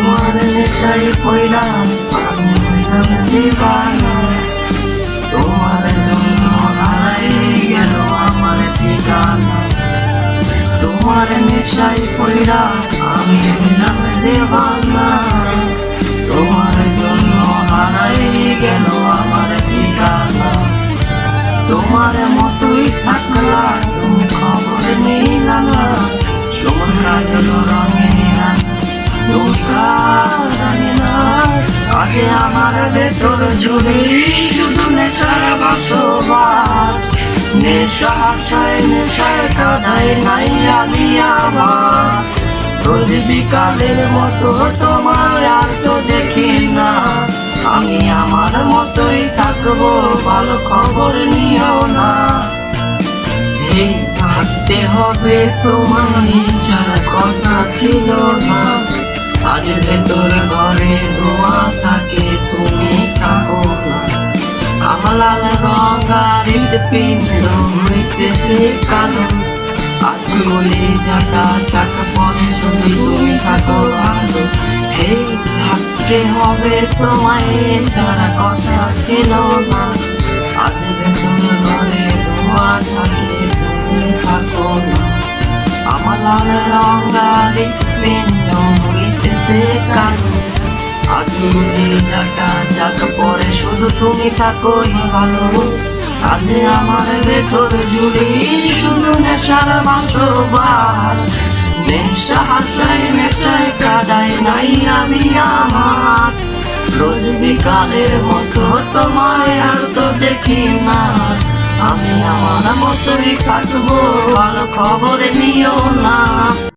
তোমার নেশায় পড়লাম আমি হইলাম দিবানা, তোমার জন্য হারাই গেল আমার ঠিকানা। তোমার নেশায় পড়লাম আমি হইলাম দিবানা, তোমার জন্য হারাই গেল আমার ঠিকানা। তোমার মতোই থাকলা তুমি খবর নিলা না, তোমার কাজল রঙিনা জানি না। আগে আমার ভেতর জুড়ে শুধু নেশার বসবাস, নেশা আশায় নেশায় কাঁদাই নাই আমি আমার। রোজ বিকালের মতো তোমায় আর তো দেখি না, আমি আমার মতোই থাকবো ভালো খবর নিও না। এই থাকতে হবে তোমায় ছাড়া কথা ছিল না, আজ ভেতর ঘরে ধোঁয়া থাকে তুমি থাকো না। আমার লাল রঙা হৃদপিণ্ড হইতেছে কালো, আজ বলে চাকা চাকা পরে শুধু তুমি থাকো ভালো। এই থাকতে হবে তোমায় ছাড়া কথা ছিল না, আজ ভেতর ঘরে ধোঁয়া থাকে তুমি থাকো না। আমার লাল রঙা হৃদপিণ্ড হইতেছে কালো, আজ বলে চাকা চাকা পরে শুধু তুমি থাকোই ভালো। আজ আমার ভেতর জুড়ে শুধু নেশার বসবাস, নেশা আশায় নেশায় কাঁদাই নাই আমি আমার। রোজ বিকালের মতো তোমায় আর তো দেখি না, আমি আমার মতোই থাকবো ভালো খবর নিও না।